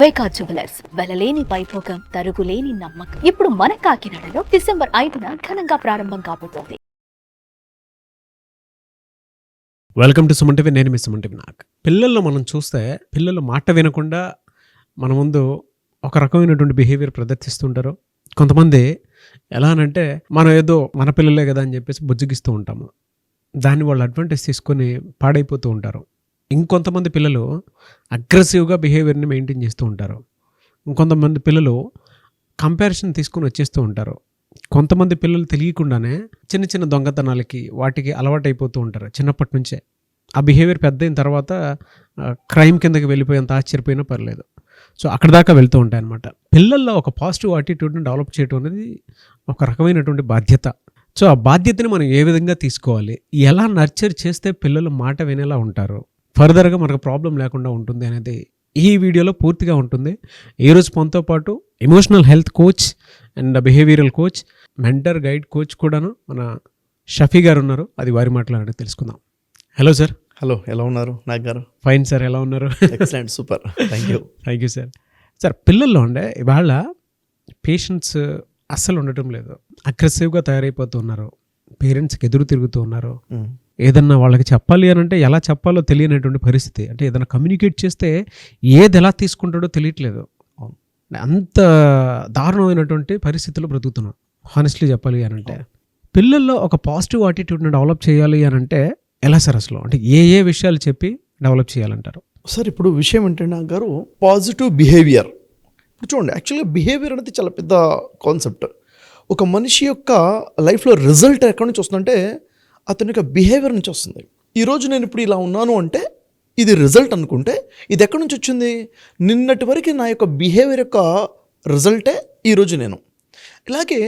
వైకా jewellers వెలలేని Vaibhogam, తరుగులేని నమ్మకం. ఇప్పుడు మన కాకినాడలో డిసెంబర్ 5న ఘనంగా ప్రారంభం కాబోతోంది. Welcome to Suman TV. నేను మీ సుమన్ టీవీ. పిల్లల్లో మనం చూస్తే పిల్లలు మాట వినకుండా మన ముందు ఒక రకమైనటువంటి బిహేవియర్ ప్రదర్శిస్తుంటారు. కొంతమంది ఎలా అనంటే మనం ఏదో మన పిల్లలే కదా అని చెప్పేసి బుజ్జగిస్తూ ఉంటాము. దాన్ని వాళ్ళు అడ్వాంటేజ్ తీసుకొని పాడైపోతూ ఉంటారు. ఇంకొంతమంది పిల్లలు అగ్రెసివ్గా బిహేవియర్ని మెయింటైన్ చేస్తూ ఉంటారు. ఇంకొంతమంది పిల్లలు కంపారిజన్ తీసుకొని వచ్చేస్తూ ఉంటారు. కొంతమంది పిల్లలు తెలియకుండానే చిన్న చిన్న దొంగతనాలకి వాటికి అలవాటైపోతూ ఉంటారు చిన్నప్పటి నుంచే. ఆ బిహేవియర్ పెద్ద అయిన తర్వాత క్రైమ్ కిందకి వెళ్ళిపోయేంత ఆశ్చర్యపోయినా పర్లేదు. సో అక్కడ దాకా వెళ్తూ ఉంటాయి అన్నమాట. పిల్లల్లో ఒక పాజిటివ్ యాటిట్యూడ్ని డెవలప్ చేయడం అనేది ఒక రకమైనటువంటి బాధ్యత. సో ఆ బాధ్యతని మనం ఏ విధంగా తీసుకోవాలి, ఎలా నర్చర్ చేస్తే పిల్లలు మాట వినేలా ఉంటారు, ఫర్దర్గా మనకు ప్రాబ్లం లేకుండా ఉంటుంది అనేది ఈ వీడియోలో పూర్తిగా ఉంటుంది. ఈరోజు మనతో పాటు emotional health coach and behavioural coach, mentor guide coach కూడాను మన షఫీ గారు ఉన్నారు. అది వారి మాట్లాడి తెలుసుకుందాం. Hello sir. హలో, ఎలా ఉన్నారు నాగ్ గారు? ఫైన్ సార్, ఎలా ఉన్నారు? Excellent, super, thank you. Thank you sir. Sir, పిల్లల్లో ఉండే ఇవాళ పేషెంట్స్ అస్సలు ఉండటం లేదు. అగ్రెసివ్గా తయారైపోతున్నారు, పేరెంట్స్కి ఎదురు తిరుగుతూ ఉన్నారు. ఏదన్నా వాళ్ళకి చెప్పాలి అని అంటే ఎలా చెప్పాలో తెలియనటువంటి పరిస్థితి. అంటే ఏదైనా కమ్యూనికేట్ చేస్తే ఏది ఎలా తీసుకుంటాడో తెలియట్లేదు. అంత దారుణమైనటువంటి పరిస్థితుల్లో బ్రతుకుతున్నాం హానెస్ట్లీ చెప్పాలి అని అంటే. పిల్లల్లో ఒక పాజిటివ్ యాటిట్యూడ్ని డెవలప్ చేయాలి అని అంటే ఎలా సార్ అసలు? అంటే ఏ విషయాలు చెప్పి డెవలప్ చేయాలంటారు? సార్, ఇప్పుడు విషయం ఏంటంటే నాగ్ గారు, పాజిటివ్ బిహేవియర్. ఇప్పుడు చూడండి, యాక్చువల్గా బిహేవియర్ అనేది చాలా పెద్ద కాన్సెప్ట్. ఒక మనిషి యొక్క లైఫ్లో రిజల్ట్ ఎక్కడి నుంచి వస్తుందంటే అతని యొక్క బిహేవియర్ నుంచి వస్తుంది. ఈరోజు నేను ఇప్పుడు ఇలా ఉన్నాను అంటే ఇది రిజల్ట్ అనుకుంటే ఇది ఎక్కడి నుంచి వచ్చింది? నిన్నటి వరకు నా యొక్క బిహేవియర్ యొక్క రిజల్టే ఈరోజు నేను. ఇలాగే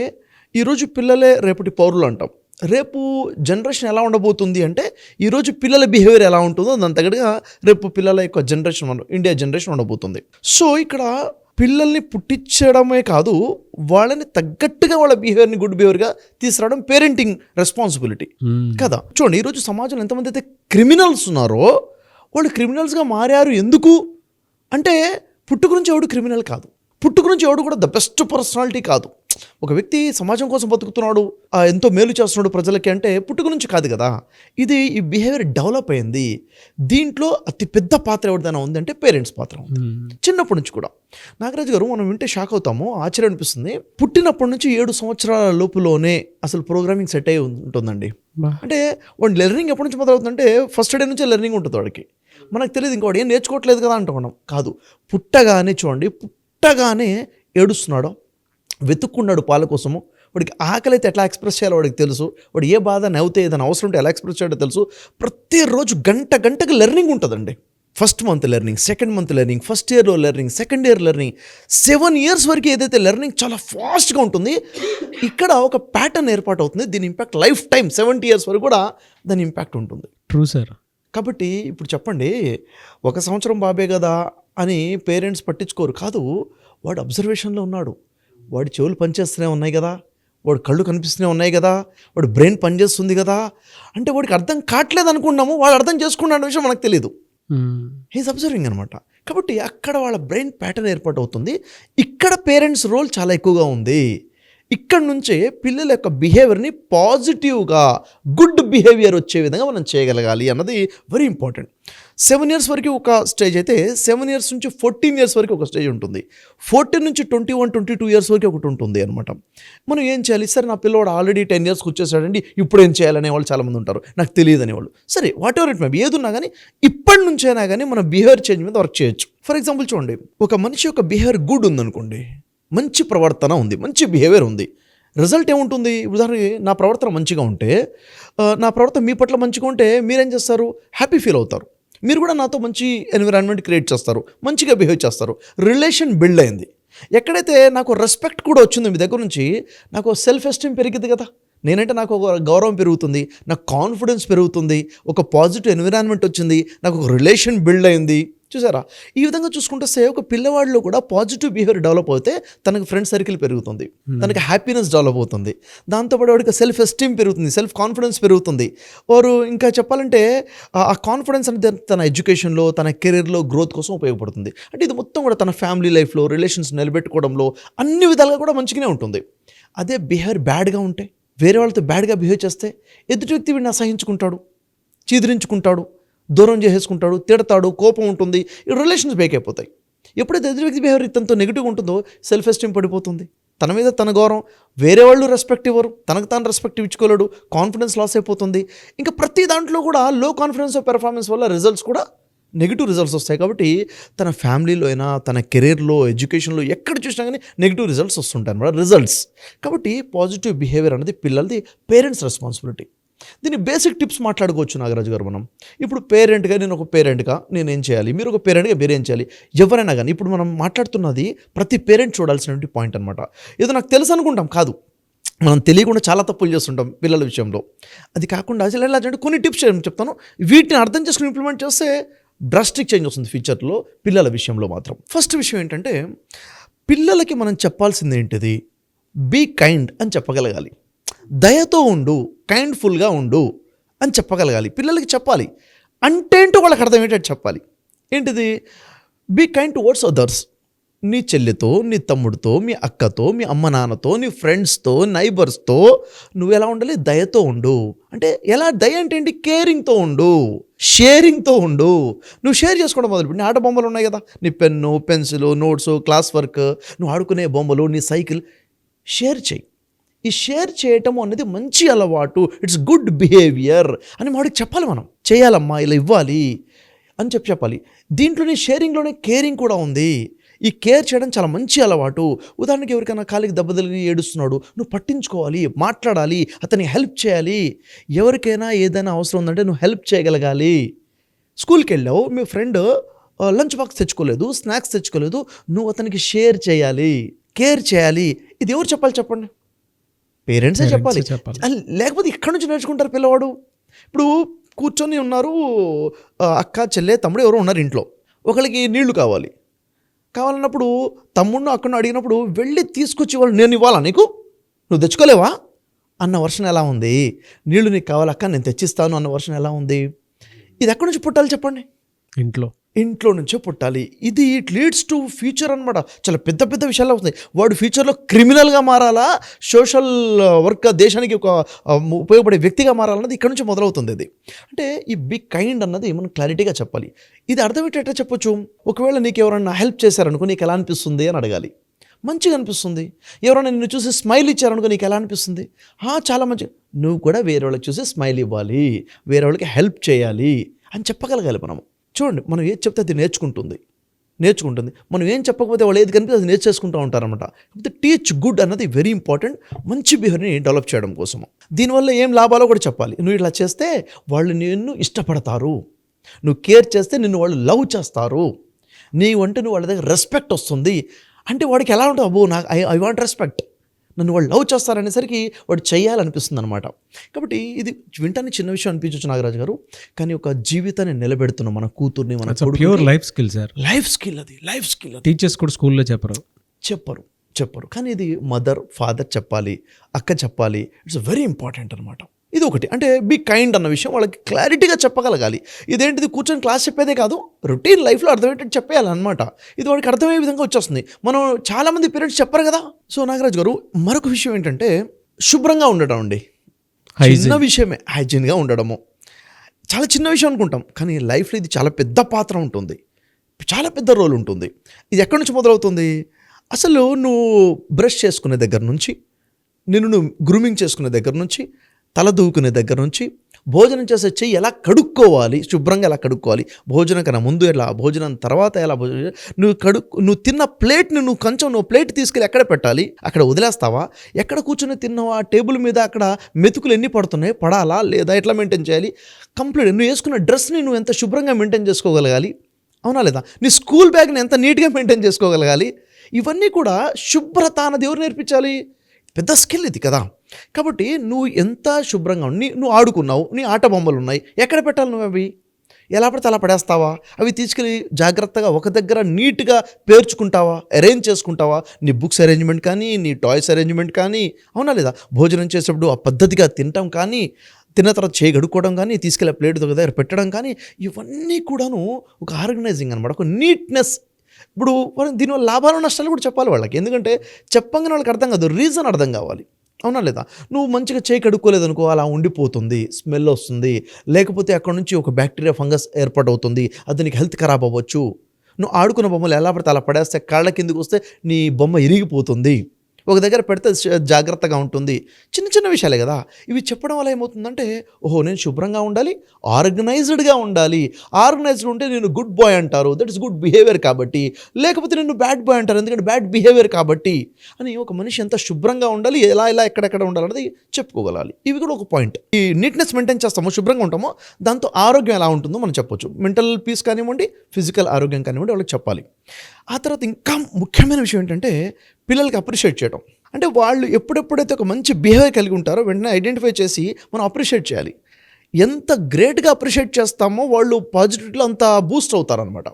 ఈరోజు పిల్లలే రేపటి పౌరులు అంటాం. రేపు జనరేషన్ ఎలా ఉండబోతుంది అంటే ఈరోజు పిల్లల బిహేవియర్ ఎలా ఉంటుందో దాని తగ్గట్టుగా రేపు పిల్లల యొక్క జనరేషన్, ఇండియా జనరేషన్ ఉండబోతుంది. సో ఇక్కడ పిల్లల్ని పుట్టించడమే కాదు, వాళ్ళని తగ్గట్టుగా వాళ్ళ బిహేవియర్ని గుడ్ బిహేవియర్గా తీసుకురావడం పేరెంటింగ్ రెస్పాన్సిబిలిటీ కదా. చూడండి, ఈరోజు సమాజంలో ఎంతమంది అయితే క్రిమినల్స్ ఉన్నారో వాళ్ళు క్రిమినల్స్గా మారారు. ఎందుకు అంటే పుట్టుక నుంచి ఎవడు క్రిమినల్ కాదు, పుట్టుక నుంచి ఎవడు కూడా ద బెస్ట్ పర్సనాలిటీ కాదు. ఒక వ్యక్తి సమాజం కోసం బతుకుతున్నాడు, ఎంతో మేలు చేస్తున్నాడు ప్రజలకి అంటే పుట్టుక నుంచి కాదు కదా. ఈ బిహేవియర్ డెవలప్ అయింది. దీంట్లో అతి పెద్ద పాత్ర ఎవరిదైనా ఉంది అంటే పేరెంట్స్ పాత్ర ఉంది. చిన్నప్పటి నుంచి కూడా నాగరాజు గారు మనం వింటే షాక్ అవుతాము, ఆశ్చర్యం అనిపిస్తుంది. పుట్టినప్పటి నుంచి 7 సంవత్సరాల లోపులోనే అసలు ప్రోగ్రామింగ్ సెట్ అయి ఉంటుందండి. అంటే వాడు లెర్నింగ్ ఎప్పటి నుంచి మొదలవుతుందంటే ఫస్ట్ డే నుంచే లెర్నింగ్ ఉంటుంది వాడికి. మనకు తెలియదు ఇంకా వాడు ఏం నేర్చుకోవట్లేదు కదా అంటున్నాం. కాదు, పుట్టగానే చూడండి, పుట్టగానే ఏడుస్తున్నాడో, వెతుక్కున్నాడు పాల కోసము, వాడికి ఆకలి అయితే ఎట్లా ఎక్స్ప్రెస్ చేయాలో వాడికి తెలుసు, వాడు ఏ బాధ నవ్వుతే ఏదైనా అవసరం ఉంటే ఎలా ఎక్స్ప్రెస్ చేయాలో తెలుసు. ప్రతిరోజు గంటకి లెర్నింగ్ ఉంటుందండి. First month learning, second month learning, first ఇయర్లో learning, second year learning, 7 years వరకు ఏదైతే లెర్నింగ్ చాలా ఫాస్ట్గా ఉంటుంది. ఇక్కడ ఒక ప్యాటర్న్ ఏర్పాటు అవుతుంది. దీని ఇంపాక్ట్ లైఫ్ టైం 70 years వరకు కూడా దాని ఇంపాక్ట్ ఉంటుంది. True sir. కాబట్టి ఇప్పుడు చెప్పండి, 1 సంవత్సరం బాబే కదా అని పేరెంట్స్ పట్టించుకోరు. కాదు, వాడు అబ్జర్వేషన్లో ఉన్నాడు, వాడి చెవులు పనిచేస్తూనే ఉన్నాయి కదా, వాడు కళ్ళు కనిపిస్తూనే ఉన్నాయి కదా, వాడు బ్రెయిన్ పనిచేస్తుంది కదా. అంటే వాడికి అర్థం కావట్లేదు అనుకున్నాము, వాడు అర్థం చేసుకున్న విషయం మనకు తెలియదు. హీస్ అబ్జర్వింగ్ అనమాట. కాబట్టి అక్కడ వాళ్ళ బ్రెయిన్ ప్యాటర్న్ ఏర్పాటు అవుతుంది. ఇక్కడ పేరెంట్స్ రోల్ చాలా ఎక్కువగా ఉంది. ఇక్కడ నుంచే పిల్లల యొక్క బిహేవియర్ని పాజిటివ్గా గుడ్ బిహేవియర్ వచ్చే విధంగా మనం చేయగలగాలి అన్నది వెరీ ఇంపార్టెంట్. 7 years వరకు ఒక స్టేజ్ అయితే 7 years నుంచి 14 years వరకు ఒక స్టేజ్ ఉంటుంది. 14 నుంచి 21-22 years వరకు ఒకటి ఉంటుంది అనమాట. మనం ఏం చేయాలి? సరే, నా పిల్లవాడు ఆల్రెడీ 10 yearsకి వచ్చేసాడండి, ఇప్పుడు ఏం చేయాలనే వాళ్ళు చాలామంది ఉంటారు, నాకు తెలియదు అనేవాళ్ళు. సరే, what ever it may be, ఏది ఉన్నా కానీ ఇప్పటి నుంచైనా కానీ మన బిహేవియర్ చేంజ్ మీద వర్క్ చేయొచ్చు. ఫర్ ఎగ్జాంపుల్ చూడండి, ఒక మనిషి యొక్క బిహేవియర్ గుడ్ ఉందనుకోండి, మంచి ప్రవర్తన ఉంది, మంచి బిహేవియర్ ఉంది, రిజల్ట్ ఏముంటుంది? ఉదాహరణకి నా ప్రవర్తన మంచిగా ఉంటే, నా ప్రవర్తన మీ పట్ల మంచిగా ఉంటే మీరేం చేస్తారు? హ్యాపీ ఫీల్ అవుతారు. మీరు కూడా నాతో మంచి ఎన్విరాన్మెంట్ క్రియేట్ చేస్తారు, మంచిగా బిహేవ్ చేస్తారు, రిలేషన్ బిల్డ్ అయింది. ఎక్కడైతే నాకు రెస్పెక్ట్ కూడా వచ్చిందో మీ దగ్గర నుంచి, నాకు సెల్ఫ్ ఎస్టీమ్ పెరిగింది కదా, నేనంటే నాకు ఒక గౌరవం పెరుగుతుంది, నాకు కాన్ఫిడెన్స్ పెరుగుతుంది, ఒక పాజిటివ్ ఎన్విరాన్మెంట్ వచ్చింది, నాకు ఒక రిలేషన్ బిల్డ్ అయింది. చూసారా? ఈ విధంగా చూసుకుంటే ఒక పిల్లవాడిలో కూడా పాజిటివ్ బిహేవియర్ డెవలప్ అవుతే తనకు ఫ్రెండ్ సర్కిల్ పెరుగుతుంది, తనకి హ్యాపీనెస్ డెవలప్ అవుతుంది, దాంతోపాటు వాడికి సెల్ఫ్ ఎస్టీమ్ పెరుగుతుంది, సెల్ఫ్ కాన్ఫిడెన్స్ పెరుగుతుంది. వారు ఇంకా చెప్పాలంటే ఆ కాన్ఫిడెన్స్ అనేది తన ఎడ్యుకేషన్లో, తన కెరీర్లో గ్రోత్ కోసం ఉపయోగపడుతుంది. అంటే ఇది మొత్తం కూడా తన ఫ్యామిలీ లైఫ్లో, రిలేషన్స్ నిలబెట్టుకోవడంలో అన్ని విధాలుగా కూడా మంచిగానే ఉంటుంది. అదే బిహేవియర్ బ్యాడ్గా ఉంటే, వేరే వాళ్ళతో బ్యాడ్గా బిహేవ్ చేస్తే ఎదుటి వ్యక్తి వీడిని అసహించుకుంటాడు, చీదరించుకుంటాడు, దూరం చేసేసుకుంటాడు, తిడతాడు, కోపం ఉంటుంది, ఈ రిలేషన్స్ బ్రేక్ అయిపోతాయి. ఎప్పుడైతే ఎదుటి వ్యక్తి బిహేవియర్ తనతో నెగిటివ్ ఉంటుందో సెల్ఫ్ ఎస్టీమ్ పడిపోతుంది, తన మీద తన గౌరవం, వేరే వాళ్ళు రెస్పెక్ట్ ఇవ్వరు, తనకు తాను రెస్పెక్ట్ ఇచ్చుకోలేడు, కాన్ఫిడెన్స్ లాస్ అయిపోతుంది. ఇంకా ప్రతి దాంట్లో కూడా లో కాన్ఫిడెన్స్ పెర్ఫార్మెన్స్ వల్ల రిజల్ట్స్ కూడా నెగిటివ్ రిజల్ట్స్ వస్తాయి. కాబట్టి తన ఫ్యామిలీలో అయినా, తన కెరీర్లో, ఎడ్యుకేషన్లో ఎక్కడ చూసినా కానీ నెగిటివ్ రిజల్ట్స్ వస్తుంటాయి అన్నమాట, రిజల్ట్స్. కాబట్టి పాజిటివ్ బిహేవియర్ అనేది పిల్లలది పేరెంట్స్ రెస్పాన్సిబిలిటీ. దీని బేసిక్ టిప్స్ మాట్లాడుకోవచ్చు నాగరాజు గారు మనం. ఇప్పుడు పేరెంట్గా నేను ఒక పేరెంట్గా నేనేం చేయాలి, మీరు ఒక పేరెంట్గా మీరేం చేయాలి, ఎవరైనా కానీ. ఇప్పుడు మనం మాట్లాడుతున్నది ప్రతి పేరెంట్ చూడాల్సినటువంటి పాయింట్ అనమాట. ఏదో నాకు తెలుసు అనుకుంటాం, కాదు, మనం తెలియకుండా చాలా తప్పులు చేస్తుంటాం పిల్లల విషయంలో. అది కాకుండా అసలు ఎలా అంటే కొన్ని టిప్స్ చెప్తాను, వీటిని అర్థం చేసుకుని ఇంప్లిమెంట్ చేస్తే డ్రాస్టిక్ చేంజ్ వస్తుంది ఫ్యూచర్లో పిల్లల విషయంలో మాత్రం. ఫస్ట్ విషయం ఏంటంటే, పిల్లలకి మనం చెప్పాల్సింది ఏంటిది, బీ కైండ్ అని చెప్పగలగాలి. దయతో ఉండు, కైండ్ఫుల్గా ఉండు అని చెప్పగలగాలి. పిల్లలకి చెప్పాలి అంటే ఏంటో వాళ్ళకి అర్థమయ్యేటట్టు చెప్పాలి. ఏంటిది, బీ కైండ్ టువర్డ్స్ అదర్స్. నీ చెల్లితో, నీ తమ్ముడితో, మీ అక్కతో, మీ అమ్మ నాన్నతో, నీ ఫ్రెండ్స్తో, నైబర్స్తో నువ్వు ఎలా ఉండాలి, దయతో ఉండు. అంటే ఎలా, దయ అంటే ఏంటి, కేరింగ్తో ఉండు, షేరింగ్తో ఉండు. నువ్వు షేర్ చేసుకోవడం మొదలుపెట్టి, నీ ఆట బొమ్మలు ఉన్నాయి కదా, నీ pen, pencil, notes, class work, నువ్వు ఆడుకునే బొమ్మలు, నీ సైకిల్, షేర్ చేయి. ఈ షేర్ చేయటం అనేది మంచి అలవాటు, ఇట్స్ గుడ్ బిహేవియర్ అని వాడికి చెప్పాలి. మనం చేయాలమ్మా, ఇలా ఇవ్వాలి అని చెప్పాలి. దీంట్లోనే షేరింగ్లోనే కేరింగ్ కూడా ఉంది. ఈ కేర్ చేయడం చాలా మంచి అలవాటు. ఉదాహరణకి ఎవరికైనా కాలికి దెబ్బ తగిలి ఏడుస్తున్నాడు, నువ్వు పట్టించుకోవాలి, మాట్లాడాలి, అతనికి హెల్ప్ చేయాలి. ఎవరికైనా ఏదైనా అవసరం ఉందంటే నువ్వు హెల్ప్ చేయగలగాలి. స్కూల్కి వెళ్ళావు, మీ ఫ్రెండ్ లంచ్ బాక్స్ తెచ్చుకోలేదు, స్నాక్స్ తెచ్చుకోలేదు, నువ్వు అతనికి షేర్ చేయాలి, కేర్ చేయాలి. ఇది ఎవరు చెప్పాలి చెప్పండి, పేరెంట్సే చెప్పాలి. లేకపోతే ఇక్కడి నుంచి నేర్చుకుంటారు పిల్లవాడు. ఇప్పుడు కూర్చొని ఉన్నారు, అక్క, చెల్లె, తమ్ముడు ఎవరో ఉన్నారు ఇంట్లో, ఒకరికి నీళ్లు కావాలన్నప్పుడు తమ్ముడిని అక్కడిని అడిగినప్పుడు వెళ్ళి తీసుకొచ్చి వాళ్ళు, నేను ఇవ్వాలా నీకు, నువ్వు తెచ్చుకోలేవా అన్న వర్షన్ ఎలా ఉంది, నీళ్లు నీకు కావాలక్క నేను తెచ్చిస్తాను అన్న వర్షన్ ఎలా ఉంది. ఇది ఎక్కడి నుంచి పుట్టాలి చెప్పండి, ఇంట్లో నుంచే పుట్టాలి. ఇది ఇట్ లీడ్స్ టు ఫ్యూచర్ అనమాట. చాలా పెద్ద పెద్ద విషయాలు అవుతాయి. వాడు ఫ్యూచర్లో క్రిమినల్గా మారాలా, సోషల్ వర్క్, దేశానికి ఒక ఉపయోగపడే వ్యక్తిగా మారాలన్నది ఇక్కడ నుంచి మొదలవుతుంది. ఇది అంటే ఈ బిగ్ కైండ్ అన్నది మనం క్లారిటీగా చెప్పాలి. ఇది అర్థమయ్యేటట్టు చెప్పొచ్చు. ఒకవేళ నీకు ఎవరన్నా హెల్ప్ చేశారనుకో నీకు ఎలా అనిపిస్తుంది అని అడగాలి. మంచిగా అనిపిస్తుంది. ఎవరైనా నిన్ను చూసి స్మైల్ ఇచ్చారనుకో నీకు ఎలా అనిపిస్తుంది, చాలా మంచిగా. నువ్వు కూడా వేరే వాళ్ళకి చూసి స్మైల్ ఇవ్వాలి, వేరే వాళ్ళకి హెల్ప్ చేయాలి అని చెప్పగలగాలి. చూడండి, మనం ఏది చెప్తే అది నేర్చుకుంటుంది. మనం ఏం చెప్పకపోతే వాళ్ళు ఏది కనిపిస్తే అది నేర్చేసుకుంటూ ఉంటారనమాట. కాకపోతే టీచ్ గుడ్ అన్నది వెరీ ఇంపార్టెంట్, మంచి బిహేవియర్ని డెవలప్ చేయడం కోసము. దీనివల్ల ఏం లాభాలో కూడా చెప్పాలి. నువ్వు ఇలా చేస్తే వాళ్ళు నిన్ను ఇష్టపడతారు, నువ్వు కేర్ చేస్తే నిన్ను వాళ్ళు లవ్ చేస్తారు, నీవంటే నువ్వు వాళ్ళ దగ్గర రెస్పెక్ట్ వస్తుంది. అంటే వాడికి ఎలా ఉంటుంది, అబ్బో నాకు ఐ వాంట్ రెస్పెక్ట్, నన్ను వాళ్ళు లవ్ చేస్తారనేసరికి వాడు చేయాలనిపిస్తుంది అనమాట. కాబట్టి ఇది వింటానికి చిన్న విషయం అనిపించవచ్చు నాగరాజు గారు, కానీ ఒక జీవితాన్ని నిలబెడుతున్నాం. మన కూతుర్ని, మన pure life skill sir, life skill అది. టీచర్స్ కూడా స్కూల్లో చెప్పరు కానీ ఇది మదర్, ఫాదర్ చెప్పాలి, అక్క చెప్పాలి. ఇట్స్ వెరీ ఇంపార్టెంట్ అనమాట. ఇది ఒకటి. అంటే బీ కైండ్ అన్న విషయం వాళ్ళకి క్లారిటీగా చెప్పగలగాలి. ఇదేంటిది కూర్చొని క్లాస్ చెప్పేదే కాదు, రొటీన్ లైఫ్లో అర్థమయ్యేటట్టు చెప్పేయాలన్నమాట. ఇది వాడికి అర్థమయ్యే విధంగా వచ్చేస్తుంది. మనం చాలామంది పేరెంట్స్ చెప్పరు కదా. సో నాగరాజు గారు, మరొక విషయం ఏంటంటే శుభ్రంగా ఉండడం అండి. చిన్న విషయమే, హైజీన్గా ఉండడము చాలా చిన్న విషయం అనుకుంటాం, కానీ లైఫ్లో ఇది చాలా పెద్ద పాత్ర ఉంటుంది, చాలా పెద్ద రోల్ ఉంటుంది. ఇది ఎక్కడి నుంచి మొదలవుతుంది, అసలు నువ్వు బ్రష్ చేసుకునే దగ్గర నుంచి, నువ్వు గ్రూమింగ్ చేసుకునే దగ్గర నుంచి, తల దూకునే దగ్గర నుంచి, భోజనం చేసే చెయ్యి ఎలా కడుక్కోవాలి, శుభ్రంగా ఎలా కడుక్కోవాలి, భోజనం కన్నా ముందు ఎలా, భోజనం తర్వాత ఎలా, నువ్వు తిన్న ప్లేట్ని నువ్వు ప్లేట్ తీసుకెళ్ళి ఎక్కడ పెట్టాలి, అక్కడ వదిలేస్తావా, ఎక్కడ కూర్చొని తిన్నావా, టేబుల్ మీద అక్కడ మెతుకులు ఎన్ని పడుతున్నాయి, పడాలా లేదా, ఎట్లా మెయింటైన్ చేయాలి, కంప్లీట్ నువ్వు వేసుకున్న డ్రెస్ని నువ్వు ఎంత శుభ్రంగా మెయింటైన్ చేసుకోగలగాలి, అవునా లేదా, నీ స్కూల్ బ్యాగ్ని ఎంత నీట్గా మెయింటైన్ చేసుకోగలగాలి. ఇవన్నీ కూడా శుభ్రత అన్నది ఎవరు నేర్పించాలి, పెద్ద స్కిల్ ఇది కదా. కాబట్టి నువ్వు ఎంత శుభ్రంగా నువ్వు ఆడుకున్నావు, నీ ఆట బొమ్మలు ఉన్నాయి, ఎక్కడ పెట్టాలి నువ్వు అవి, ఎలా పడితే అలా పడేస్తావా? అవి తీసుకెళ్ళి జాగ్రత్తగా ఒక దగ్గర నీట్గా పేర్చుకుంటావా, అరేంజ్ చేసుకుంటావా? నీ బుక్స్ అరేంజ్మెంట్ కానీ, నీ టాయ్స్ అరేంజ్మెంట్ కానీ, అవునా లేదా? భోజనం చేసేప్పుడు ఆ పద్ధతిగా తినటం కానీ, తిన్న తర్వాత చేయి గడుక్కోవడం కానీ, తీసుకెళ్ళే ప్లేట్ దగ్గర పెట్టడం కానీ, ఇవన్నీ కూడాను ఒక ఆర్గనైజింగ్ అనమాట, ఒక నీట్నెస్. ఇప్పుడు దీనివల్ల లాభాలు నష్టాలు కూడా చెప్పాలి వాళ్ళకి, ఎందుకంటే చెప్పంగానే వాళ్ళకి అర్థం కాదు, రీజన్ అర్థం కావాలి, అవునా లేదా? నువ్వు మంచిగా చేయి కడుక్కోలేదనుకో, అలా ఉండిపోతుంది, స్మెల్ వస్తుంది, లేకపోతే అక్కడ నుంచి ఒక బ్యాక్టీరియా ఫంగస్ ఏర్పాటవుతుంది, అది నీకు హెల్త్ ఖరాబ్ అవ్వచ్చు. నువ్వు ఆడుకున్న బొమ్మలు ఎలా పడితే అలా పడేస్తే కాళ్ళ కిందకి వస్తే నీ బొమ్మ ఇరిగిపోతుంది, ఒక దగ్గర పెడితే జాగ్రత్తగా ఉంటుంది. చిన్న చిన్న విషయాలే కదా ఇవి. చెప్పడం వల్ల ఏమవుతుందంటే, ఓహో నేను శుభ్రంగా ఉండాలి, ఆర్గనైజ్డ్గా ఉండాలి. ఆర్గనైజ్డ్ ఉంటే నేను గుడ్ బాయ్ అంటారు, దట్ ఇస్ గుడ్ బిహేవియర్ కాబట్టి. లేకపోతే నేను బ్యాడ్ బాయ్ అంటారు, ఎందుకంటే బ్యాడ్ బిహేవియర్ కాబట్టి. అని ఒక మనిషి ఎంత శుభ్రంగా ఉండాలి, ఎలా ఎక్కడెక్కడ ఉండాలన్నది చెప్పుకోగలాలి. ఇవి కూడా ఒక పాయింట్. ఈ నీట్నెస్ మెయింటైన్ చేస్తామో, శుభ్రంగా ఉంటామో, దాంతో ఆరోగ్యం ఎలా ఉంటుందో మనం చెప్పొచ్చు. మెంటల్ పీస్ కానివ్వండి, ఫిజికల్ ఆరోగ్యం కానివ్వండి, వాళ్ళకి చెప్పాలి. ఆ తర్వాత ఇంకా ముఖ్యమైన విషయం ఏంటంటే, పిల్లలకి అప్రిషియేట్ చేయడం. అంటే వాళ్ళు ఎప్పుడెప్పుడైతే ఒక మంచి బిహేవియర్ కలిగి ఉంటారో వెంటనే ఐడెంటిఫై చేసి మనం అప్రిషియేట్ చేయాలి. ఎంత గ్రేట్గా అప్రిషియేట్ చేస్తామో వాళ్ళు పాజిటివిటీలో అంత బూస్ట్ అవుతారనమాట.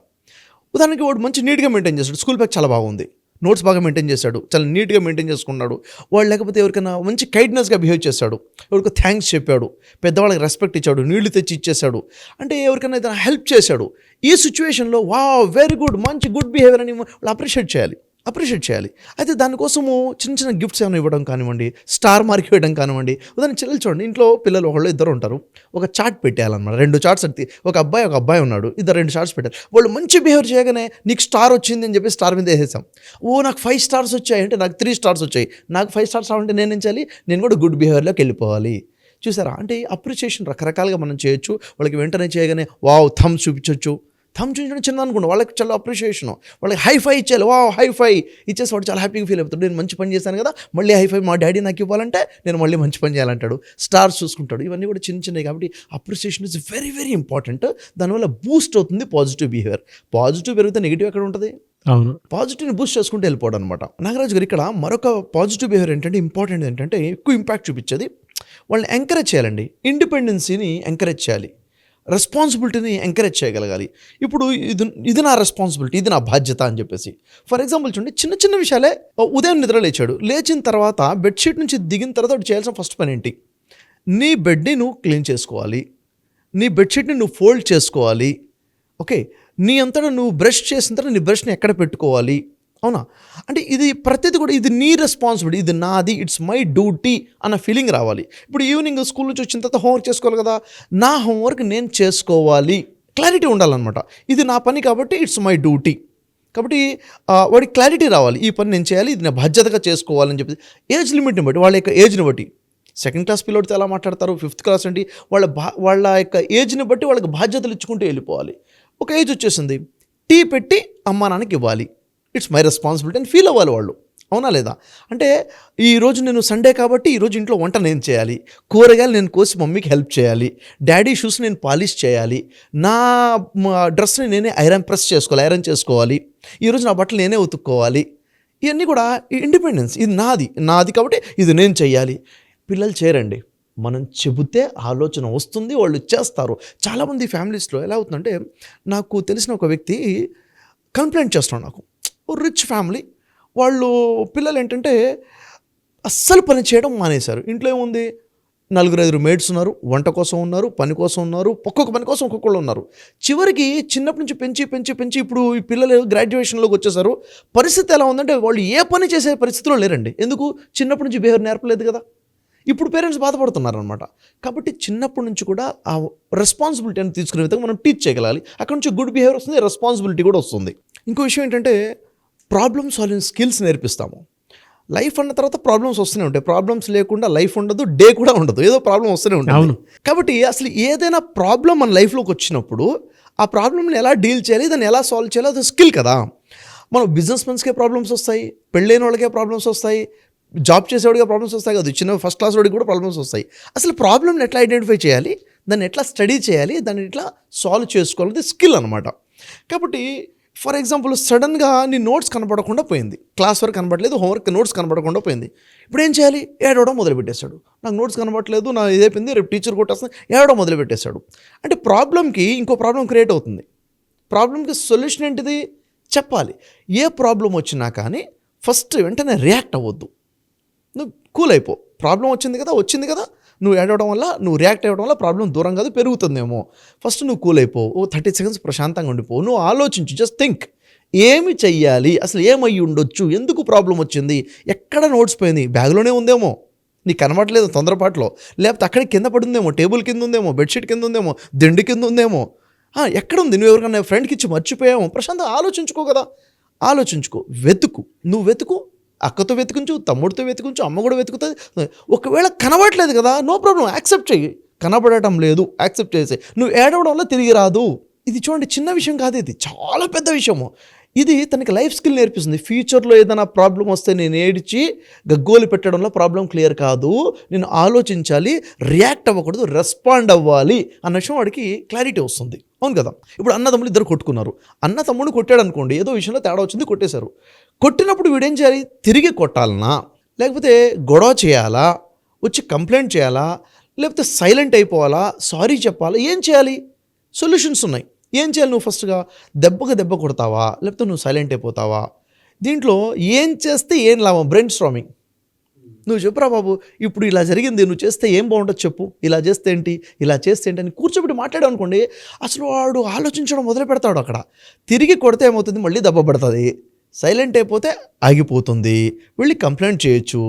ఉదాహరణకి వాడు మంచి నీట్గా మెయింటైన్ చేస్తాడు, స్కూల్ బ్యాగ్ చాలా బాగుంది, నోట్స్ బాగా మెయింటైన్ చేశాడు, చాలా నీట్గా మెయింటైన్ చేసుకున్నాడు. వాడు లేకపోతే ఎవరికైనా మంచి కైండ్నెస్గా బిహేవ్ చేశాడు, ఎవరికి థ్యాంక్స్ చెప్పాడు, పెద్దవాళ్ళకి రెస్పెక్ట్ ఇచ్చాడు, నీళ్లు తెచ్చి ఇచ్చేసాడు, అంటే ఎవరికైనా ఏదైనా హెల్ప్ చేశాడు. ఈ సిచ్యువేషన్లో వెరీ గుడ్, మంచి గుడ్ బిహేవియర్ అని వాళ్ళు అప్రిషియేట్ చేయాలి. అయితే దానికోసము చిన్న చిన్న గిఫ్ట్స్ ఏమైనా ఇవ్వడం కానివ్వండి, స్టార్ మార్క్ ఇవ్వడం కానివ్వండి. ఉదాహరణ చిల్లలు చూడండి, ఇంట్లో పిల్లలు ఒకళ్ళు ఇద్దరు ఉంటారు, ఒక చార్ట్ పెట్టేయాలన్నమాట, 2 చార్ట్స్ అంటే ఒక అబ్బాయి ఉన్నాడు, 2 చార్ట్స్ పెట్టారు. వాళ్ళు మంచి బిహేవియర్ చేయగానే నీకు స్టార్ వచ్చింది అని చెప్పి స్టార్ మీద వేసేసాం. నాకు 5 స్టార్స్ వచ్చాయి అంటే, నాకు 3 స్టార్స్ వచ్చాయి, నాకు 5 స్టార్స్ రావాలంటే నేనేం చేయాలి? నేను కూడా గుడ్ బిహేవియర్లోకి వెళ్ళిపోవాలి. చూసారా? అంటే అప్రిషియేషన్ రకరకాలుగా మనం చేయొచ్చు. వాళ్ళకి వెంటనే చేయగానే థమ్స్ చూపించవచ్చు. థమ్ చూపించడం చిన్న అనుకోండి, వాళ్ళకి చాలా అప్రిషియేషను. వాళ్ళకి హైఫై ఇచ్చేయాలి, హైఫై ఇచ్చేసి వాడు చాలా హ్యాపీగా ఫీల్ అవుతాడు. నేను మంచి పని చేశాను కదా, మళ్ళీ హైఫై మా డాడీ నాకు ఇవ్వాలంటే నేను మళ్ళీ మంచి పని చేయాలంటాడు, స్టార్స్ చూసుకుంటాడు. ఇవన్నీ కూడా చిన్నవి కాబట్టి appreciation is very very important. దానివల్ల బూస్ట్ అవుతుంది పాజిటివ్ బిహేవియర్. పాజిటివ్ పెరిగితే నెగిటివ్ ఎక్కడ ఉంటుంది? అవును, పాజిటివ్ని బూస్ట్ చేసుకుంటూ వెళ్ళిపోవడం అనమాట. నాగరాజు గారు ఇక్కడ మరొక పాజిటివ్ బిహేవియర్ ఏంటంటే, ఇంపార్టెంట్ ఏంటంటే, ఎక్కువ ఇంపాక్ట్ చూపించేది వాళ్ళని ఎంకరేజ్ చేయాలండి. ఇండిపెండెన్సీని ఎంకరేజ్ చేయాలి, రెస్పాన్సిబిలిటీని ఎంకరేజ్ చేయగలగాలి. ఇప్పుడు ఇది నా రెస్పాన్సిబిలిటీ, ఇది నా బాధ్యత అని చెప్పేసి. ఫర్ ఎగ్జాంపుల్ చూడండి, చిన్న చిన్న విషయాలే. ఉదయం నిద్ర లేచిన తర్వాత బెడ్షీట్ నుంచి దిగిన తర్వాత వాడు చేయాల్సిన ఫస్ట్ పని ఏంటి? నీ బెడ్ని నువ్వు క్లీన్ చేసుకోవాలి, నీ బెడ్షీట్ని నువ్వు ఫోల్డ్ చేసుకోవాలి, ఓకే. నీ అంతటా నువ్వు బ్రష్ చేసిన తర్వాత నీ బ్రష్ని ఎక్కడ పెట్టుకోవాలి, అవునా? అంటే ఇది ప్రతిదీ కూడా ఇది నీ రెస్పాన్సిబిలిటీ, ఇది నాది, ఇట్స్ మై డ్యూటీ అన్న ఫీలింగ్ రావాలి. ఇప్పుడు ఈవినింగ్ స్కూల్ నుంచి వచ్చిన తర్వాత హోంవర్క్ చేసుకోవాలి కదా, నా హోంవర్క్ నేను చేసుకోవాలి, క్లారిటీ ఉండాలన్నమాట. ఇది నా పని కాబట్టి ఇట్స్ మై డ్యూటీ. కాబట్టి వాడికి క్లారిటీ రావాలి, ఈ పని నేను చేయాలి, ఇది నా బాధ్యతగా చేసుకోవాలని చెప్పి. ఏజ్ లిమిట్ని బట్టి, వాళ్ళ యొక్క ఏజ్ని బట్టి, 2nd క్లాస్ పిల్లడితో ఎలా మాట్లాడతారు, 5th క్లాస్ ఏంటి, వాళ్ళ యొక్క ఏజ్ని బట్టి వాళ్ళకి బాధ్యతలు ఇచ్చుకుంటూ వెళ్ళిపోవాలి. ఒక ఏజ్ వచ్చేసింది, టీ పెట్టి అమ్మా నాన్నకి ఇవ్వాలి, ఇట్స్ మై రెస్పాన్సిబిలిటీ అని ఫీల్ అవ్వాలి వాళ్ళు, అవునా లేదా? అంటే ఈరోజు నేను సండే కాబట్టి ఈరోజు ఇంట్లో వంట నేను చేయాలి, కూరగాయలు నేను కోసి మమ్మీకి హెల్ప్ చేయాలి, డాడీ షూస్ నేను పాలిష్ చేయాలి, నా డ్రెస్ని నేనే ఐరన్ చేసుకోవాలి, ఈరోజు నా బట్టలు నేనే ఉతుక్కోవాలి. ఇవన్నీ కూడా ఇండిపెండెన్స్, ఇది నాది కాబట్టి ఇది నేను చేయాలి. పిల్లలు చేయరండి, మనం చెబితే ఆలోచన వస్తుంది, వాళ్ళు చేస్తారు. చాలామంది ఫ్యామిలీస్లో ఎలా అవుతుందంటే, నాకు తెలిసిన ఒక వ్యక్తి కంప్లైంట్ చేస్తున్నాడు, నాకు రిచ్ ఫ్యామిలీ, వాళ్ళు పిల్లలు ఏంటంటే అస్సలు పని చేయడం మానేశారు. ఇంట్లో ఏముంది, 4-5 మేడ్స్ ఉన్నారు, వంట కోసం ఉన్నారు, పని కోసం ఉన్నారు, ఒక్కొక్క పని కోసం ఒక్కొక్కళ్ళు ఉన్నారు. చివరికి చిన్నప్పటి నుంచి పెంచి ఇప్పుడు ఈ పిల్లలు గ్రాడ్యుయేషన్లోకి వచ్చేసారు. పరిస్థితి ఎలా ఉందంటే, వాళ్ళు ఏ పని చేసే పరిస్థితిలో లేరండి. ఎందుకు? చిన్నప్పటి నుంచి బిహేవియర్ నేర్పలేదు కదా. ఇప్పుడు పేరెంట్స్ బాధపడుతున్నారు అనమాట. కాబట్టి చిన్నప్పటి నుంచి కూడా ఆ రెస్పాన్సిబిలిటీ అని తీసుకునే విధంగా మనం టీచ్ చేయగలాలి. అక్కడ నుంచి గుడ్ బిహేవియర్ వస్తుంది, రెస్పాన్సిబిలిటీ కూడా వస్తుంది. ఇంకో విషయం ఏంటంటే, ప్రాబ్లమ్ సాల్వింగ్ స్కిల్స్ నేర్పిస్తాము. లైఫ్ అన్న తర్వాత ప్రాబ్లమ్స్ వస్తూనే ఉంటాయి, ప్రాబ్లమ్స్ లేకుండా లైఫ్ ఉండదు, డే కూడా ఉండదు, ఏదో ప్రాబ్లం వస్తూనే ఉంటుంది. కాబట్టి అసలు ఏదైనా ప్రాబ్లం మన లైఫ్లోకి వచ్చినప్పుడు ఆ ప్రాబ్లమ్ని ఎలా డీల్ చేయాలి, దాన్ని ఎలా సాల్వ్ చేయాలి, అది స్కిల్ కదా. మనం బిజినెస్ మెన్స్కే ప్రాబ్లమ్స్ వస్తాయి, పెళ్ళైన వాళ్ళకే ప్రాబ్లమ్స్ వస్తాయి, జాబ్ చేసేవాడిగా ప్రాబ్లమ్స్ వస్తాయి కదా, చిన్న ఫస్ట్ క్లాస్ వాడికి కూడా ప్రాబ్లమ్స్ వస్తాయి. అసలు ప్రాబ్లమ్ని ఎట్లా ఐడెంటిఫై చేయాలి, దాన్ని ఎట్లా స్టడీ చేయాలి, దాన్ని ఎట్లా సాల్వ్ చేసుకోవాలనేది స్కిల్ అనమాట. కాబట్టి ఫర్ ఎగ్జాంపుల్ సడన్గా నీ నోట్స్ కనపడకుండా పోయింది, క్లాస్ వర్క్ కనపడలేదు, హోంవర్క్ నోట్స్ కనపడకుండా పోయింది. ఇప్పుడు ఏం చేయాలి? ఏడవడం మొదలుపెట్టేశాడు. నాకు నోట్స్ కనపడలేదు, నా ఇదైపోయింది, రేపు టీచర్ కొట్టేస్తాను, ఏడవడం మొదలుపెట్టేశాడు. అంటే ప్రాబ్లంకి ఇంకో ప్రాబ్లం క్రియేట్ అవుతుంది. ప్రాబ్లంకి సొల్యూషన్ ఏంటిది? చెప్పాలి. ఏ ప్రాబ్లం వచ్చినా కానీ ఫస్ట్ వెంటనే రియాక్ట్ అవ్వద్దు. నువ్వు కూల్ అయిపో. ప్రాబ్లం వచ్చింది కదా, నువ్వు ఏడవడం వల్ల, నువ్వు రియాక్ట్ అవ్వడం వల్ల ప్రాబ్లం దూరం కాదు పెరుగుతుందేమో. ఫస్ట్ నువ్వు కూల్ అయిపో, 30 seconds ప్రశాంతంగా ఉండిపో. నువ్వు ఆలోచించు, జస్ట్ థింక్, ఏమి చెయ్యాలి, అసలు ఏమయ్యి ఉండొచ్చు, ఎందుకు ప్రాబ్లం వచ్చింది, ఎక్కడ నోట్స్ పోయింది, బ్యాగ్లోనే ఉందేమో, నీకు కనబడలేదు తొందరపాట్లో, లేకపోతే అక్కడే కింద పడుందేమో, టేబుల్ కింద ఉందేమో, బెడ్షీట్ కింద ఉందేమో, దిండు కింద ఉందేమో, ఎక్కడ ఉంది, నువ్వు ఎవరికైనా ఫ్రెండ్కి ఇచ్చి మర్చిపోయామో. ప్రశాంతంగా ఆలోచించుకో కదా, ఆలోచించుకో, వెతుకు, నువ్వు వెతుకు, అక్కతో వెతుకుంచు, తమ్ముడితో వెతుకుంచు, అమ్మ కూడా వెతుకుతుంది. ఒకవేళ కనబడట్లేదు కదా, నో ప్రాబ్లం, యాక్సెప్ట్ చెయ్యి. కనబడటం లేదు, యాక్సెప్ట్ చేసే. నువ్వు ఏడవడం వల్ల తిరిగి రాదు. ఇది చూడండి, చిన్న విషయం కాదు, ఇది చాలా పెద్ద విషయము. ఇది తనకి లైఫ్ స్కిల్ నేర్పిస్తుంది. ఫ్యూచర్లో ఏదైనా ప్రాబ్లం వస్తే నేను ఏడిచి గగ్గోలు పెట్టడంలో ప్రాబ్లం క్లియర్ కాదు, నేను ఆలోచించాలి, రియాక్ట్ అవ్వకూడదు, రెస్పాండ్ అవ్వాలి అన్న విషయం వాడికి క్లారిటీ వస్తుంది. అవును కదా? ఇప్పుడు అన్నదమ్ములు ఇద్దరు కొట్టుకున్నారు, అన్న తమ్ముడు కొట్టాడు అనుకోండి, ఏదో విషయంలో తేడా వచ్చింది, కొట్టేశారు. కొట్టినప్పుడు వీడేం చేయాలి? తిరిగి కొట్టాలనా, లేకపోతే గొడవ చేయాలా, వచ్చి కంప్లైంట్ చేయాలా, లేకపోతే సైలెంట్ అయిపోవాలా, సారీ చెప్పాలా, ఏం చేయాలి? సొల్యూషన్స్ ఉన్నాయి. ఏం చేయాలి? నువ్వు ఫస్ట్గా దెబ్బ కొడతావా, లేకపోతే నువ్వు సైలెంట్ అయిపోతావా? దీంట్లో ఏం చేస్తే ఏం లాభం? Brain storming. నువ్వు చెప్పురా బాబు, ఇప్పుడు ఇలా జరిగింది, నువ్వు చేస్తే ఏం బాగుంటుంది చెప్పు, ఇలా చేస్తే ఏంటి, ఇలా చేస్తే ఏంటి అని కూర్చోబెట్టి మాట్లాడావు అనుకోండి, అసలు వాడు ఆలోచించడం మొదలు పెడతాడు. అక్కడ తిరిగి కొడితే ఏమవుతుంది? మళ్ళీ దెబ్బ పడుతుంది. సైలెంట్ అయిపోతే ఆగిపోతుంది, వెళ్ళి కంప్లైంట్ చేయొచ్చు,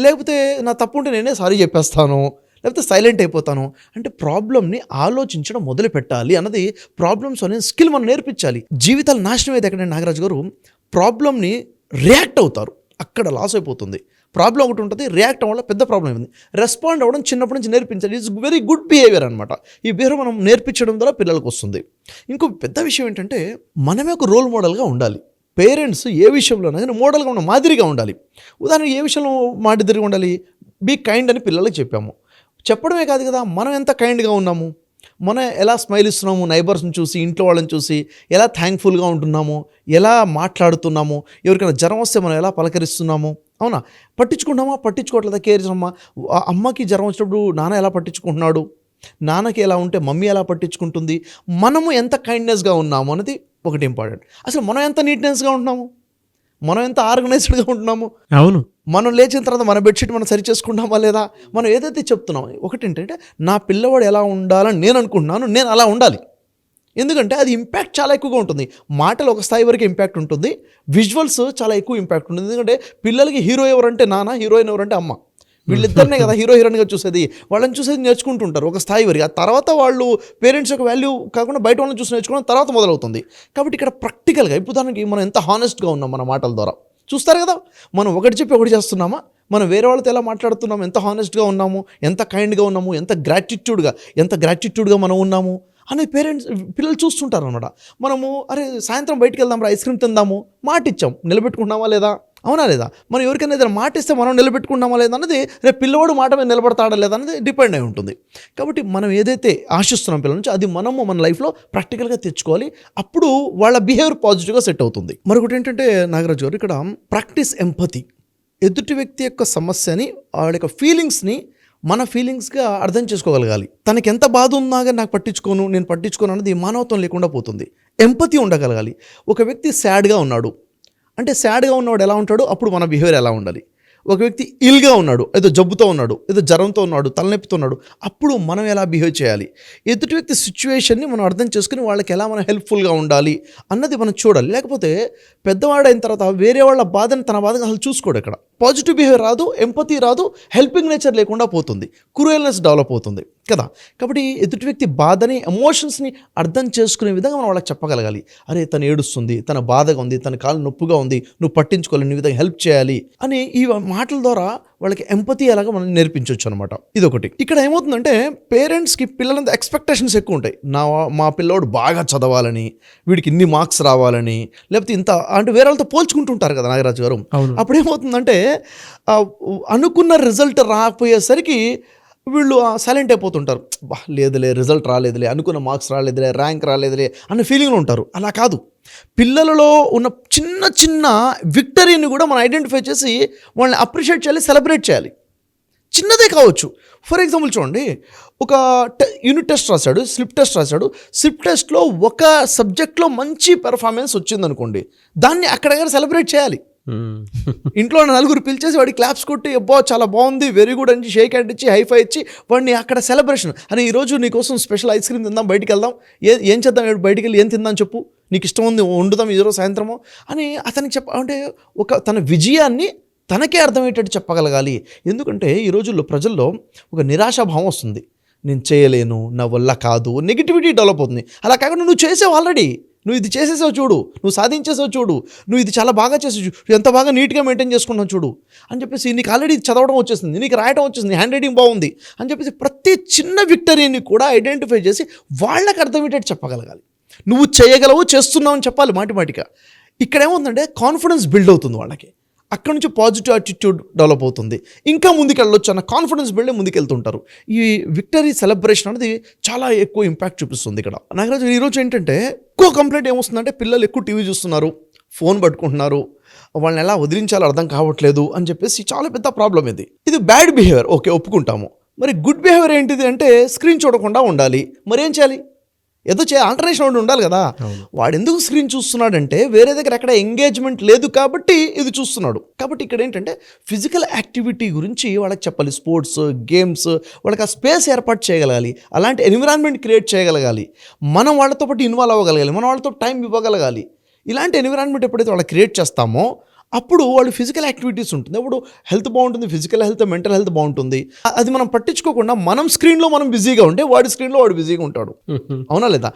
లేకపోతే నా తప్పు ఉంటే నేనే సారీ చెప్పేస్తాను, లేకపోతే సైలెంట్ అయిపోతాను. అంటే ప్రాబ్లమ్ని ఆలోచించడం మొదలు పెట్టాలి అన్నది ప్రాబ్లమ్స్ అనే స్కిల్ మనం నేర్పించాలి. జీవితాలు నాశనం అయితే ఎక్కడంటే నాగరాజు గారు, ప్రాబ్లమ్ని రియాక్ట్ అవుతారు, అక్కడ లాస్ అయిపోతుంది. ప్రాబ్లం ఒకటి ఉంటుంది, రియాక్ట్ అవ్వడం వల్ల పెద్ద ప్రాబ్లం అయింది. రెస్పాండ్ అవ్వడం చిన్నప్పటి నుంచి నేర్పించాలి. ఇట్స్ వెరీ గుడ్ బిహేవియర్ అనమాట. ఈ బిహేవియర్ మనం నేర్పించడం ద్వారా పిల్లలకు వస్తుంది. ఇంకో పెద్ద విషయం ఏంటంటే, మనమే ఒక రోల్ మోడల్గా ఉండాలి. పేరెంట్స్ ఏ విషయంలోనైనా కానీ మోడల్గా ఉండాలి, మాదిరిగా ఉండాలి. ఉదాహరణకు ఏ విషయంలో మాదిరిగా ఉండాలి? బీ కైండ్ అని పిల్లలకు చెప్పాము. చెప్పడమే కాదు కదా, మనం ఎంత కైండ్గా ఉన్నాము, మనం ఎలా స్మైల్ ఇస్తున్నాము, నైబర్స్ని చూసి, ఇంట్లో వాళ్ళని చూసి ఎలా థ్యాంక్ఫుల్గా ఉంటున్నాము, ఎలా మాట్లాడుతున్నాము, ఎవరికైనా జ్వరం వస్తే మనం ఎలా పలకరిస్తున్నాము, అవునా? పట్టించుకుంటామా, పట్టించుకోవట్లేదా, కేర్ చేసామా? అమ్మకి జ్వరం వచ్చినప్పుడు నాన్న ఎలా పట్టించుకుంటున్నాడు, నాన్నకి ఎలా ఉంటే మమ్మీ ఎలా పట్టించుకుంటుంది, మనము ఎంత కైండ్నెస్గా ఉన్నాము అనేది ఒకటి ఇంపార్టెంట్. అసలు మనం ఎంత నీట్నెస్గా ఉంటున్నాము, మనం ఎంత ఆర్గనైజ్డ్గా ఉంటున్నాము, అవును, మనం లేచిన తర్వాత మన బెడ్షీట్ మనం సరి చేసుకుంటామా లేదా, మనం ఏదైతే చెప్తున్నామో. ఒకటి ఏంటంటే, నా పిల్లవాడు ఎలా ఉండాలని నేను అనుకుంటున్నాను, నేను అలా ఉండాలి. ఎందుకంటే అది ఇంపాక్ట్ చాలా ఎక్కువగా ఉంటుంది. మాటలు ఒక స్థాయి వరకు ఇంపాక్ట్ ఉంటుంది, విజువల్స్ చాలా ఎక్కువ ఇంపాక్ట్ ఉంటుంది. ఎందుకంటే పిల్లలకి హీరో ఎవరంటే నాన్న, హీరోయిన్ ఎవరంటే అమ్మ, వీళ్ళిద్దరినే కదా హీరో హీరోయిన్గా చూసేది. వాళ్ళని చూసేది నేర్చుకుంటుంటారు ఒక స్థాయి వరకు. ఆ తర్వాత వాళ్ళు పేరెంట్స్ యొక్క వాల్యూ కాకుండా బయట వాళ్ళని చూసి నేర్చుకోవడం తర్వాత మొదలవుతుంది. కాబట్టి ఇక్కడ ప్రాక్టికల్గా ఇప్పుడు దానికి మనం ఎంత హానెస్ట్గా ఉన్నాం మన మాటల ద్వారా చూస్తారు కదా. మనం ఒకటి చెప్పి ఒకటి చేస్తున్నామా, మనం వేరే వాళ్ళతో ఎలా మాట్లాడుతున్నాము, ఎంత హానెస్ట్గా ఉన్నాము, ఎంత కైండ్గా ఉన్నాము, ఎంత గ్రాటిట్యూడ్గా మనం ఉన్నాము అనేది పిల్లలు చూస్తుంటారు అనమాట. మనము అరే సాయంత్రం బయటికి వెళ్దాం, ఐస్ క్రీమ్ తిందాము, మాట ఇచ్చాం, నిలబెట్టుకుంటున్నామా లేదా, అవునా లేదా? మనం ఎవరికైనా ఏదైనా మాట ఇస్తే మనం నిలబెట్టుకుంటామా లేదా అన్నది రేపు పిల్లవాడు మాట మీద నిలబడతాడా లేదా అనేది డిపెండ్ అయి ఉంటుంది. కాబట్టి మనం ఏదైతే ఆశిస్తున్నాం పిల్లల నుంచి, అది మనము మన లైఫ్లో ప్రాక్టికల్గా తెచ్చుకోవాలి. అప్పుడు వాళ్ళ బిహేవియర్ పాజిటివ్గా సెట్ అవుతుంది. మరొకటి ఏంటంటే నాగరాజు గారు, ఇక్కడ ప్రాక్టీస్ ఎంపతి. ఎదుటి వ్యక్తి యొక్క సమస్యని, వాళ్ళ యొక్క ఫీలింగ్స్ని మన ఫీలింగ్స్గా అర్థం చేసుకోగలగాలి. తనకి ఎంత బాధ ఉన్నా కానీ నేను పట్టించుకోను అన్నది మానవత్వం లేకుండా పోతుంది. ఎంపతి ఉండగలగాలి. ఒక వ్యక్తి సాడ్గా ఉన్నాడు అంటే, సాడ్గా ఉన్నవాడు ఎలా ఉంటాడు, అప్పుడు మన బిహేవియర్ ఎలా ఉండాలి. ఒక వ్యక్తి ఇల్గా ఉన్నాడు, ఏదో జబ్బుతో ఉన్నాడు, ఏదో జ్వరంతో ఉన్నాడు, తలనొప్పితో ఉన్నాడు, అప్పుడు మనం ఎలా బిహేవ్ చేయాలి. ఎదుటి వ్యక్తి సిచ్యువేషన్ని మనం అర్థం చేసుకుని వాళ్ళకి ఎలా మనం హెల్ప్ఫుల్గా ఉండాలి అన్నది మనం చూడాలి. లేకపోతే పెద్దవాడైన తర్వాత వేరే వాళ్ళ బాధని తన బాధగా అసలు చూసుకోడు. ఇక్కడ పాజిటివ్ బిహేవియర్ రాదు, ఎంపతి రాదు, హెల్పింగ్ నేచర్ లేకుండా పోతుంది, క్రూయల్నెస్ డెవలప్ అవుతుంది కదా. కాబట్టి ఎదుటి వ్యక్తి బాధని, ఎమోషన్స్ని అర్థం చేసుకునే విధంగా మనం వాళ్ళకి చెప్పగలగాలి. అరే తను ఏడుస్తుంది, తన బాధగా ఉంది, తన కాలు నొప్పుగా ఉంది, నువ్వు పట్టించుకోవాలి, నీ విధంగా హెల్ప్ చేయాలి అని ఈ మాటల ద్వారా వాళ్ళకి ఎంపతి ఎలాగా మనం నేర్పించవచ్చు అనమాట. ఇదొకటి. ఇక్కడ ఏమవుతుందంటే, పేరెంట్స్కి పిల్లలంత ఎక్స్పెక్టేషన్స్ ఎక్కువ ఉంటాయి. మా పిల్లోడు బాగా చదవాలని, వీడికి ఇన్ని మార్క్స్ రావాలని, లేకపోతే ఇంత అంటే వేరే వాళ్ళతో పోల్చుకుంటుంటారు కదా నాగరాజు గారు. అప్పుడు ఏమవుతుందంటే, అనుకున్న రిజల్ట్ రాకపోయేసరికి వీళ్ళు సైలెంట్ అయిపోతుంటారు. లేదులే, రిజల్ట్ రాలేదులే, అనుకున్న మార్క్స్ రాలేదులే, ర్యాంక్ రాలేదులే అన్న ఫీలింగ్లో ఉంటారు. అలా కాదు, పిల్లలలో ఉన్న చిన్న చిన్న విక్టరీని కూడా మనం ఐడెంటిఫై చేసి వాళ్ళని అప్రిషియేట్ చేయాలి, సెలబ్రేట్ చేయాలి. చిన్నదే కావచ్చు. ఫర్ ఎగ్జాంపుల్ చూడండి, ఒక యూనిట్ టెస్ట్ రాశాడు, స్లిప్ టెస్ట్ రాశాడు. స్లిప్ టెస్ట్లో ఒక సబ్జెక్ట్లో మంచి పెర్ఫార్మెన్స్ వచ్చిందనుకోండి, దాన్ని అక్కడ సెలబ్రేట్ చేయాలి. ఇంట్లో నలుగురు పిలిచేసి వాడికి క్లాప్స్ కొట్టి అబ్బా చాలా బాగుంది, వెరీ గుడ్ అని షేక్ హ్యాండ్ ఇచ్చి హైఫై ఇచ్చి వాడిని అక్కడ సెలబ్రేషన్ అని, ఈరోజు నీకోసం స్పెషల్ ఐస్ క్రీమ్ తిందాం, బయటికి వెళ్దాం, ఏం చేద్దాం, బయటికి వెళ్ళి ఏం తిందాం చెప్పు, నీకు ఇష్టం ఉంది వండుదాం ఈరోజు సాయంత్రము అని అతనికి అంటే తన విజయాన్ని తనకే అర్థమయ్యేటట్టు చెప్పగలగాలి. ఎందుకంటే ఈ రోజుల్లో ప్రజల్లో ఒక నిరాశాభావం వస్తుంది. నేను చేయలేను, నా వల్ల కాదు, నెగిటివిటీ డెవలప్ అవుతుంది. అలా కాకుండా నువ్వు చేసావు, ఆల్రెడీ నువ్వు ఇది చేసేసావు చూడు, నువ్వు సాధించేసావు చూడు, నువ్వు ఇది చాలా బాగా చేసావు చూడు, ఎంత బాగా నీట్గా మెయింటైన్ చేసుకున్నావు చూడు అని చెప్పేసి, నీకు ఆల్రెడీ చదవడం వచ్చేసింది, నీకు రాయడం వచ్చేసింది, హ్యాండ్ రైటింగ్ బాగుంది అని చెప్పేసి ప్రతి చిన్న విక్టరీని కూడా ఐడెంటిఫై చేసి వాళ్ళకి అర్థమయ్యేటట్టు చెప్పగలగాలి. నువ్వు చేయగలవు, చేస్తున్నావు అని చెప్పాలి మాటిమాటిగా. ఇక్కడ ఏమవుతుందంటే కాన్ఫిడెన్స్ బిల్డ్ అవుతుంది వాళ్ళకి, అక్కడ నుంచి పాజిటివ్ యాటిట్యూడ్ డెవలప్ అవుతుంది, ఇంకా ముందుకెళ్ళొచ్చు అన్న కాన్ఫిడెన్స్ బిల్డే ముందుకెళ్తుంటారు. ఈ విక్టరీ సెలబ్రేషన్ అనేది చాలా ఎక్కువ ఇంపాక్ట్ చూపిస్తుంది ఇక్కడ. నాగరాజు, ఈరోజు ఏంటంటే ఎక్కువ కంప్లైంట్ ఏమొస్తుందంటే పిల్లలు ఎక్కువ టీవీ చూస్తున్నారు, ఫోన్ పట్టుకుంటున్నారు, వాళ్ళని ఎలా వదిలించాలో అర్థం కావట్లేదు అని చెప్పేసి చాలా పెద్ద ప్రాబ్లం ఇది. ఇది బ్యాడ్ బిహేవియర్, ఓకే ఒప్పుకుంటాము. మరి గుడ్ బిహేవియర్ ఏంటిది అంటే స్క్రీన్ చూడకుండా ఉండాలి. మరి ఏం చేయాలి? ఏదో ఆల్టర్నేషన్ ఉండాలి కదా. వాడు ఎందుకు స్క్రీన్ చూస్తున్నాడంటే వేరే దగ్గర ఎక్కడ ఎంగేజ్మెంట్ లేదు కాబట్టి ఇది చూస్తున్నాడు. కాబట్టి ఇక్కడ ఏంటంటే ఫిజికల్ యాక్టివిటీ గురించి వాళ్ళకి చెప్పాలి, స్పోర్ట్స్, గేమ్స్, వాళ్ళకి ఆ స్పేస్ ఏర్పాటు చేయగలగాలి, అలాంటి ఎన్విరాన్మెంట్ క్రియేట్ చేయగలగాలి, మనం వాళ్ళతో పాటు ఇన్వాల్వ్ అవ్వగలగాలి, మనం వాళ్ళతో టైం ఇవ్వగలగాలి. ఇలాంటి ఎన్విరాన్మెంట్ ఎప్పుడైతే వాళ్ళకి క్రియేట్ చేస్తామో అప్పుడు వాళ్ళు ఫిజికల్ యాక్టివిటీస్ ఉంటుంది, అప్పుడు హెల్త్ బాగుంటుంది, ఫిజికల్ హెల్త్, మెంటల్ హెల్త్ బాగుంటుంది. అది మనం పట్టించుకోకుండా మనం స్క్రీన్లో మనం బిజీగా ఉంటే వాడి స్క్రీన్లో వాడు బిజీగా ఉంటాడు. అవునా లేదా?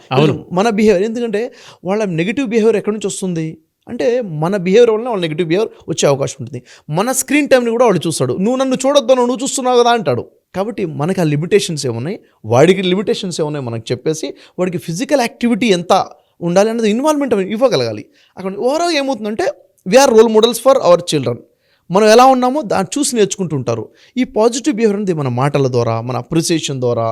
మన బిహేవియర్, ఎందుకంటే వాళ్ళ నెగిటివ్ బిహేవియర్ ఎక్కడి నుంచి వస్తుంది అంటే మన బిహేవియర్ వల్ల వాళ్ళ నెగిటివ్ బిహేవియర్ వచ్చే అవకాశం ఉంటుంది. మన స్క్రీన్ టైంని కూడా వాడు చూస్తాడు, నువ్వు నన్ను చూడొద్దు, నువ్వు చూస్తున్నావు కదా అంటాడు. కాబట్టి మనకి ఆ లిమిటేషన్స్ ఏమున్నాయి, వాడికి లిమిటేషన్స్ ఏమున్నాయి మనకు చెప్పేసి వాడికి ఫిజికల్ యాక్టివిటీ ఎంత ఉండాలి అన్నది ఇన్వాల్వ్మెంట్ ఇవ్వగలగాలి. అక్కడ ఓవరాల్ ఏమవుతుందంటే we are role models for our children. మనం ఎలా ఉన్నామో దాన్ని చూసి నేర్చుకుంటుంటారు. ఈ పాజిటివ్ బిహేవియర్ అనేది మన మాటల ద్వారా, మన అప్రిసియేషన్ ద్వారా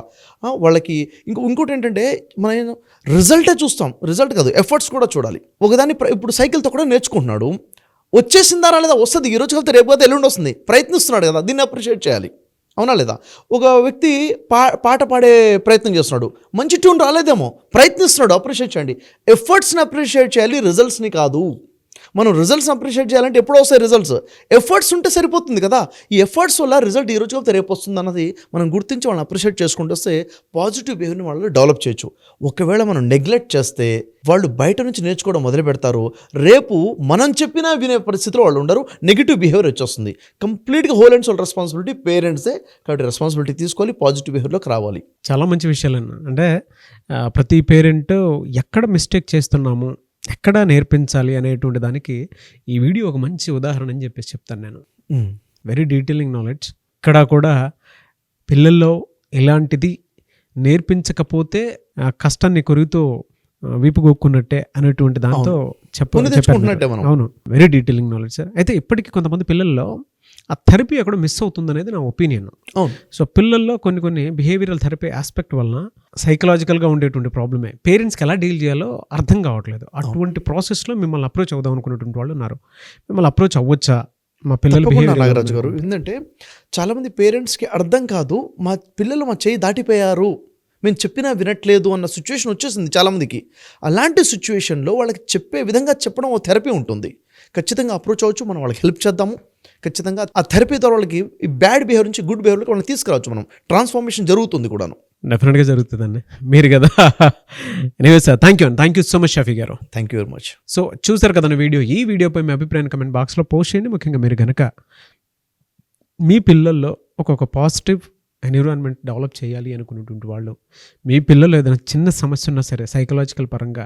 వాళ్ళకి ఇంకోటి ఏంటంటే మనం రిజల్టే చూస్తాం, రిజల్ట్ కాదు ఎఫర్ట్స్ కూడా చూడాలి. ఒకదాన్ని ఇప్పుడు సైకిల్తో కూడా నేర్చుకుంటున్నాడు, వచ్చేసిందా రాలేదా, వస్తుంది, ఈ రోజు కలితే రేపు కదా ఎల్లుండి వస్తుంది, ప్రయత్నిస్తున్నాడు కదా, దీన్ని అప్రిషియేట్ చేయాలి. అవునా లేదా? ఒక వ్యక్తి పాట పాడే ప్రయత్నం చేస్తున్నాడు, మంచి ట్యూన్ రాలేదేమో, ప్రయత్నిస్తున్నాడు, అప్రిషియేట్ చేయండి. ఎఫర్ట్స్ని అప్రిషియేట్ చేయాలి, రిజల్ట్స్ని కాదు. మనం రిజల్ట్స్ అప్రిషియేట్ చేయాలంటే ఎప్పుడో వస్తాయి రిజల్ట్స్, ఎఫర్ట్స్ ఉంటే సరిపోతుంది కదా. ఈ ఎఫర్ట్స్ వల్ల రిజల్ట్ ఈ రోజు రేపు వస్తుంది అన్నది మనం గుర్తించి వాళ్ళని అప్రిషియేట్ చేసుకుంటూ వస్తే పాజిటివ్ బిహేవియర్ని వాళ్ళు డెవలప్ చేయొచ్చు. ఒకవేళ మనం నెగ్లెక్ట్ చేస్తే వాళ్ళు బయట నుంచి నేర్చుకోవడం మొదలు పెడతారు, రేపు మనం చెప్పినా వినే పరిస్థితిలో వాళ్ళు ఉండరు, నెగిటివ్ బిహేవియర్ వచ్చేస్తుంది. కంప్లీట్గా హోల్ అండ్ సోల్ రెస్పాన్సిబిలిటీ పేరెంట్సే. కాబట్టి రెస్పాన్సిబిలిటీ తీసుకోవాలి, పాజిటివ్ బిహేవియర్లోకి రావాలి. చాలా మంచి విషయాలన్నా. అంటే ప్రతి పేరెంట్ ఎక్కడ మిస్టేక్ చేస్తున్నాము, ఎక్కడ నేర్పించాలి అనేటువంటి దానికి ఈ వీడియో ఒక మంచి ఉదాహరణ అని చెప్పేసి చెప్తాను నేను. Very detailing knowledge. ఇక్కడ కూడా పిల్లల్లో ఇలాంటిది నేర్పించకపోతే కష్టాన్ని కొరుగుతూ వీపు గొక్కున్నట్టే అనేటువంటి దాంతో చెప్పాను. అవును, వెరీ డీటెయిలింగ్ నాలెడ్జ్ సార్. అయితే ఇప్పటికీ కొంతమంది పిల్లల్లో ఆ థెరపీ అక్కడ మిస్ అవుతుంది అనేది నా ఒపీనియన్. సో పిల్లల్లో కొన్ని బిహేవియరల్ థెరపీ ఆస్పెక్ట్ వలన సైకలాజికల్గా ఉండేటువంటి ప్రాబ్లమే పేరెంట్స్కి ఎలా డీల్ చేయాలో అర్థం కావట్లేదు. అటువంటి ప్రాసెస్లో మిమ్మల్ని అప్రోచ్ అవుదాం అనుకునేటువంటి వాళ్ళు ఉన్నారు. మిమ్మల్ని అప్రోచ్ అవ్వచ్చా మా పిల్లలు? నాగరాజు గారు, ఏంటంటే చాలామంది పేరెంట్స్కి అర్థం కాదు, మా పిల్లలు మా చేయి దాటిపోయారు, మేము చెప్పినా వినట్లేదు అన్న సిచ్యువేషన్ వచ్చేసింది చాలామందికి. అలాంటి సిచ్యువేషన్లో వాళ్ళకి చెప్పే విధంగా చెప్పడం ఓ థెరపీ ఉంటుంది. ఖచ్చితంగా అప్రోచ్ అవ్వచ్చు, మనం వాళ్ళకి హెల్ప్ చేద్దాము. ఖచ్చితంగా ఆ థెరపీ ద్వారా వాళ్ళకి ఈ బ్యాడ్ బిహేవియర్ నుంచి గుడ్ బిహేవియర్కి వాళ్ళని తీసుకురావచ్చు. మనం ట్రాన్స్ఫర్మేషన్ జరుగుతుంది కూడాను. డెఫినెట్గా జరుగుతుందండి, మీరు కదా. Anyway sir, thank you so much Shafi garu. Thank you very much. So చూసారు కదా వీడియో. ఈ వీడియోపై మీ అభిప్రాయం కమెంట్ బాక్స్లో పోస్ట్ చేయండి. ముఖ్యంగా మీరు కనుక మీ పిల్లల్లో ఒక పాజిటివ్ ఎన్విరాన్మెంట్ డెవలప్ చేయాలి అనుకునేటువంటి వాళ్ళు, మీ పిల్లలు ఏదైనా చిన్న సమస్య ఉన్నా సరే సైకలాజికల్ పరంగా,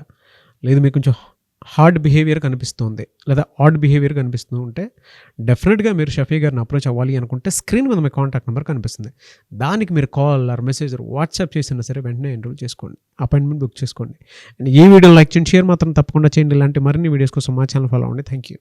లేదు మీకు కొంచెం హార్డ్ బిహేవియర్ కనిపిస్తుంది లేదా ఆడ్ బిహేవియర్ కనిపిస్తూ ఉంటే డెఫినెట్గా మీరు షఫీ గారిని అప్రోచ్ అవ్వాలి అనుకుంటే స్క్రీన్ మీద మీ కాంటాక్ట్ నెంబర్ కనిపిస్తుంది. దానికి మీరు కాల్ ఆర్ మెసేజ్ వాట్సాప్ చేసినా సరే వెంటనే ఎన్రోల్ చేసుకోండి, అపాయింట్మెంట్ బుక్ చేసుకోండి. అండ్ ఈ వీడియో లైక్ చేయండి, షేర్ మాత్రం తప్పకుండా చేయండి. ఇలాంటి మరిన్ని వీడియోస్ కోసం మా ఛానల్ ఫాలో అవ్వండి. Thank you.